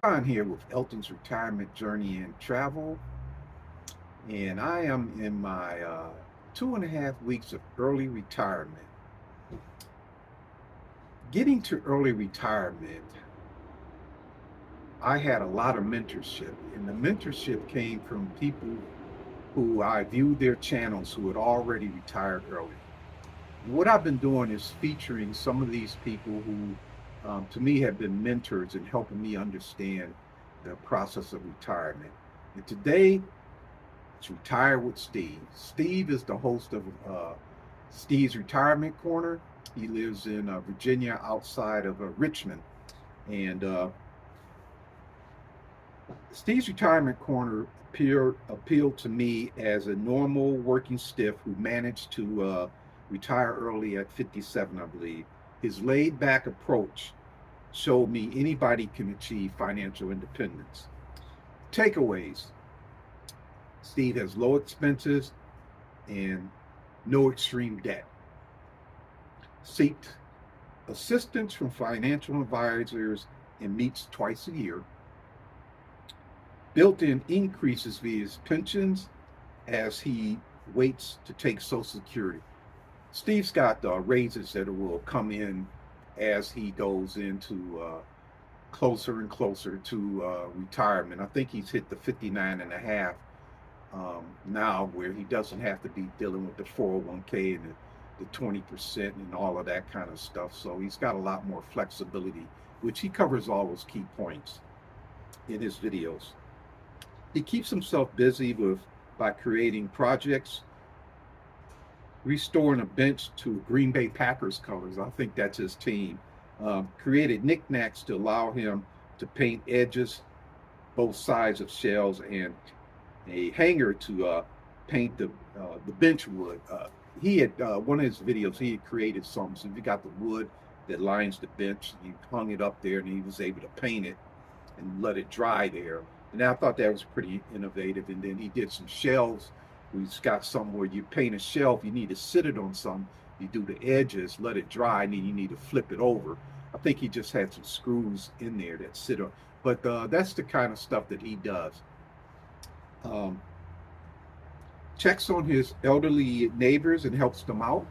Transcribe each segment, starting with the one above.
I'm here with Elton's Retirement Journey and Travel, and I am in my 2.5 weeks of early retirement. Getting to early retirement, I had a lot of mentorship, and the mentorship came from people who I viewed their channels who had already retired early. And what I've been doing is featuring some of these people who, to me, have been mentors in helping me understand the process of retirement. And today, it's Retire with Steve. Steve is the host of Steve's Retirement Corner. He lives in Virginia outside of Richmond. And Steve's Retirement Corner appealed to me as a normal working stiff who managed to retire early at 57, I believe. His laid back approach showed me anybody can achieve financial independence. Takeaways: Steve has low expenses and no extreme debt. Seeks assistance from financial advisors and meets twice a year. Built-in increases via his pensions as he waits to take Social Security. Steve's got raises that will come in as he goes into closer and closer to retirement. I think he's hit the 59 and a half now, where he doesn't have to be dealing with the 401k and the 20% and all of that kind of stuff. So he's got a lot more flexibility, which he covers all those key points in his videos. He keeps himself busy by creating projects, restoring a bench to Green Bay Packers colors. I think that's his team. Created knickknacks to allow him to paint edges, both sides of shells, and a hanger to paint the bench wood. He had one of his videos. He had created something. So he got the wood that lines the bench. He hung it up there, and he was able to paint it and let it dry there. And I thought that was pretty innovative. And then he did some shelves. He's got some where you paint a shelf. You need to sit it on some. You do the edges, let it dry, and then you need to flip it over. I think he just had some screws in there that sit on. But that's the kind of stuff that he does. Checks on his elderly neighbors and helps them out.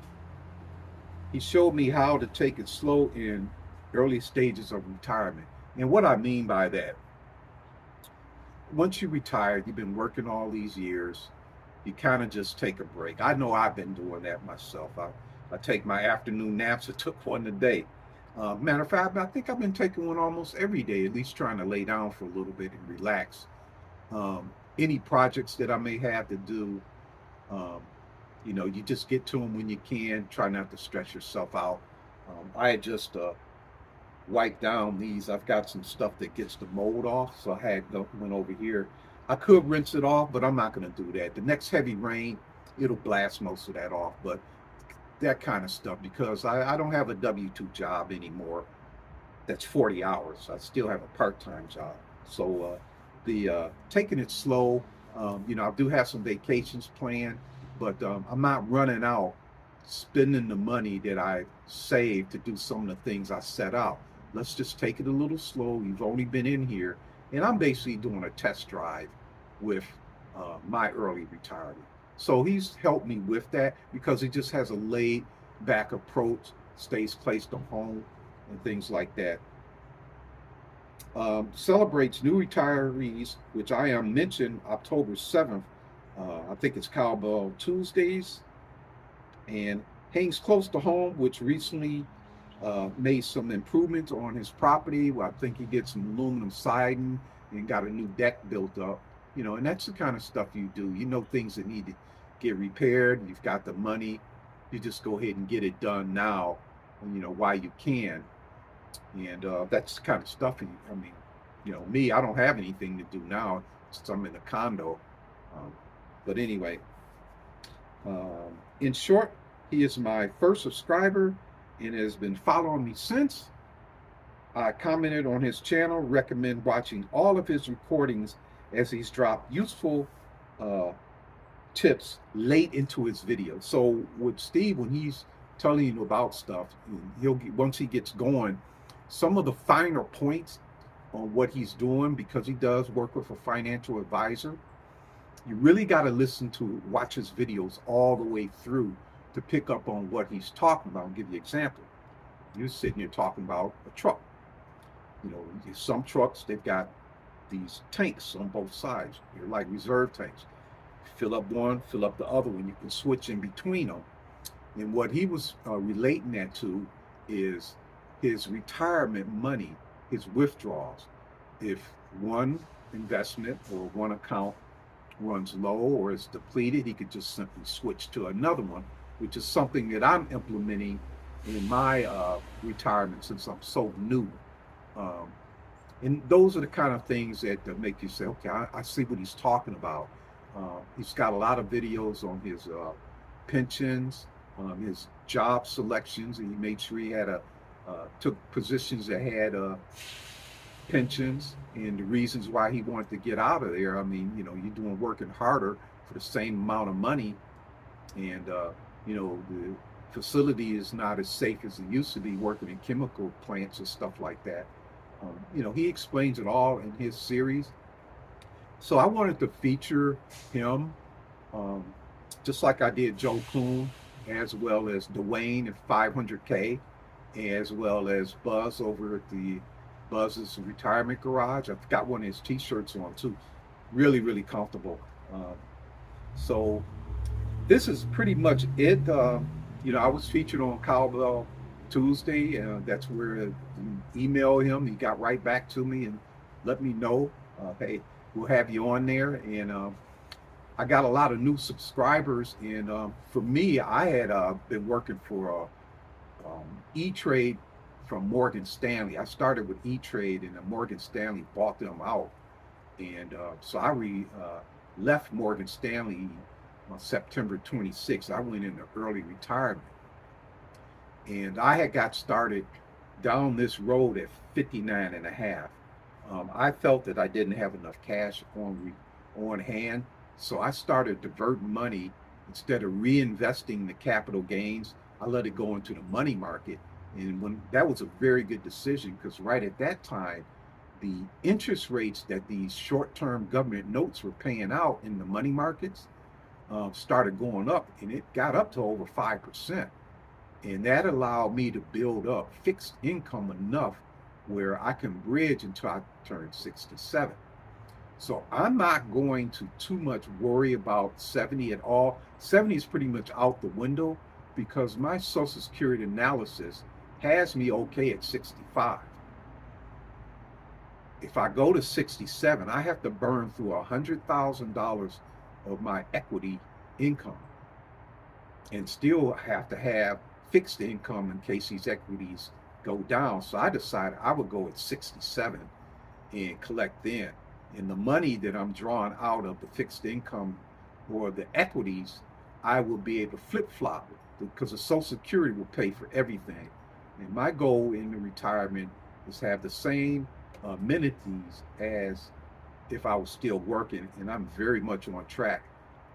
He showed me how to take it slow in early stages of retirement. And what I mean by that, once you retire, you've been working all these years, you kind of just take a break. I know I've been doing that myself. I take my afternoon naps. I took one today. Matter of fact, I think I've been taking one almost every day, at least trying to lay down for a little bit and relax. Any projects that I may have to do, you just get to them when you can. Try not to stress yourself out. I had just wiped down these. I've got some stuff that gets the mold off, so I went over here. I could rinse it off, but I'm not going to do that. The next heavy rain, it'll blast most of that off. But that kind of stuff, because I don't have a W-2 job anymore. That's 40 hours. I still have a part-time job. So the taking it slow. I do have some vacations planned, but I'm not running out spending the money that I saved to do some of the things I set out. Let's just take it a little slow. You've only been in here, and I'm basically doing a test drive with my early retirement. So he's helped me with that because he just has a laid back approach, stays close to home, and things like that. Celebrates new retirees, which I am mentioned October 7th. I think it's Cowbell Tuesdays, and hangs close to home, which recently made some improvements on his property. Well, I think he did some aluminum siding and got a new deck built up. And that's the kind of stuff you do. Things that need to get repaired. You've got the money. You just go ahead and get it done now, while you can. And that's the kind of stuff. Me, I don't have anything to do now since I'm in a condo. But anyway, in short, he is my first subscriber and has been following me since. I commented on his channel, recommend watching all of his recordings as he's dropped useful tips late into his video. So with Steve, when he's telling you about stuff, once he gets going, some of the finer points on what he's doing because he does work with a financial advisor. You really got to watch his videos all the way through to pick up on what he's talking about. I'll give you an example. You're sitting here talking about a truck. You know, some trucks, they've got these tanks on both sides. They're like reserve tanks. Fill up one, fill up the other one. You can switch in between them. And what he was relating that to is his retirement money, his withdrawals. If one investment or one account runs low or is depleted, he could just simply switch to another one, which is something that I'm implementing in my retirement since I'm so new. Um, and those are the kind of things that make you say, okay, I see what he's talking about. He's got a lot of videos on his pensions, his job selections, and he made sure he had took positions that had pensions and the reasons why he wanted to get out of there. I mean, you know, you're working harder for the same amount of money, and you know, the facility is not as safe as it used to be working in chemical plants and stuff like that. You know, he explains it all in his series. So I wanted to feature him, um, just like I did Joe Kuhn, as well as Dwayne at 500K, as well as Buzz over at the Buzz's Retirement Garage. I've got one of his t-shirts on too. Really, really comfortable. So this is pretty much it. You know, I was featured on Cowbell Tuesday. That's where you email him. He got right back to me and let me know, hey, we'll have you on there. And I got a lot of new subscribers. And for me, I had been working for E-Trade from Morgan Stanley. I started with E-Trade, and Morgan Stanley bought them out. And so I left Morgan Stanley on September 26th. I went into early retirement. And I had got started down this road at 59 and a half. I felt that I didn't have enough cash on hand. So I started diverting money. Instead of reinvesting the capital gains, I let it go into the money market. And that was a very good decision, because right at that time, the interest rates that these short-term government notes were paying out in the money markets started going up, and it got up to over 5%. And that allowed me to build up fixed income enough where I can bridge until I turn 67. So I'm not going to too much worry about 70 at all. 70 is pretty much out the window, because my Social Security analysis has me okay at 65. If I go to 67, I have to burn through $100,000 of my equity income and still have to have fixed income in case these equities go down. So I decided I would go at 67 and collect then. And the money that I'm drawing out of the fixed income or the equities, I will be able to flip-flop it, because the Social Security will pay for everything. And my goal in the retirement is to have the same amenities as if I was still working, and I'm very much on track.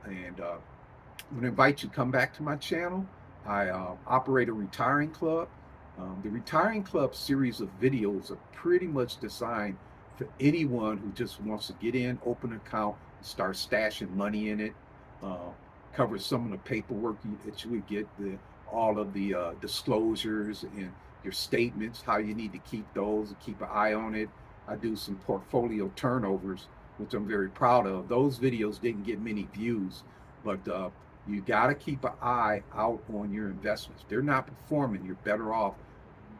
And I'm going to invite you to come back to my channel. I operate a retiring club. The Retiring Club series of videos are pretty much designed for anyone who just wants to get in, open an account, start stashing money in it. Covers some of the paperwork that you would get, all of the disclosures and your statements, how you need to keep those and keep an eye on it. I do some portfolio turnovers, which I'm very proud of. Those videos didn't get many views, but you got to keep an eye out on your investments. If they're not performing, you're better off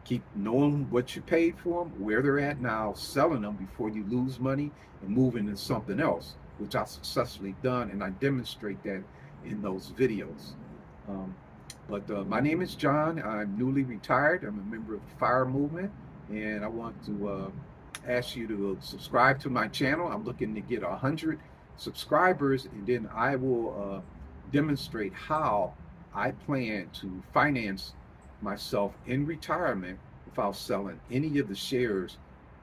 keep knowing what you paid for them, where they're at now, selling them before you lose money and moving into something else, which I've successfully done, and I demonstrate that in those videos. But my name is John. I'm newly retired. I'm a member of the FIRE movement, and I want to ask you to subscribe to my channel. I'm looking to get 100 subscribers, and then I will demonstrate how I plan to finance myself in retirement without selling any of the shares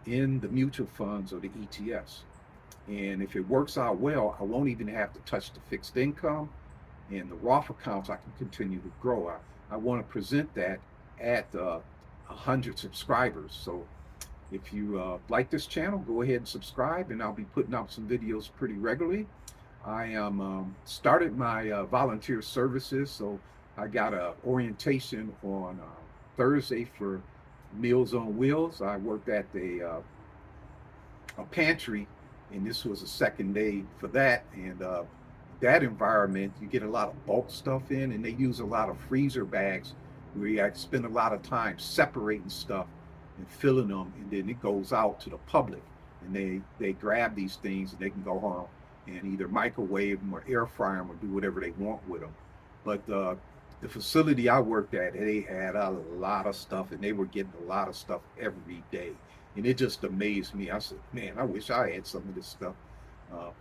in the mutual funds or the ETFs. And if it works out well, I won't even have to touch the fixed income, and the Roth accounts I can continue to grow. I want to present that at 100 subscribers. So If you like this channel, go ahead and subscribe, and I'll be putting out some videos pretty regularly. I am started my volunteer services, so I got a orientation on Thursday for Meals on Wheels. I worked at a pantry, and this was the second day for that. And that environment, you get a lot of bulk stuff in, and they use a lot of freezer bags where you have to spend a lot of time separating stuff and filling them, and then it goes out to the public, and they grab these things and they can go home and either microwave them or air fry them or do whatever they want with them. But the facility I worked at, they had a lot of stuff, and they were getting a lot of stuff every day, and it just amazed me. I said, man, I wish I had some of this stuff.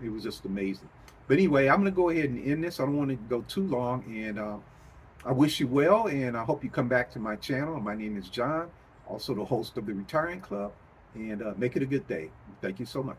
It was just amazing. But anyway, I'm going to go ahead and end this. I don't want to go too long, and I wish you well, and I hope you come back to my channel. My name is John, also the host of the Retiring Club, and make it a good day. Thank you so much.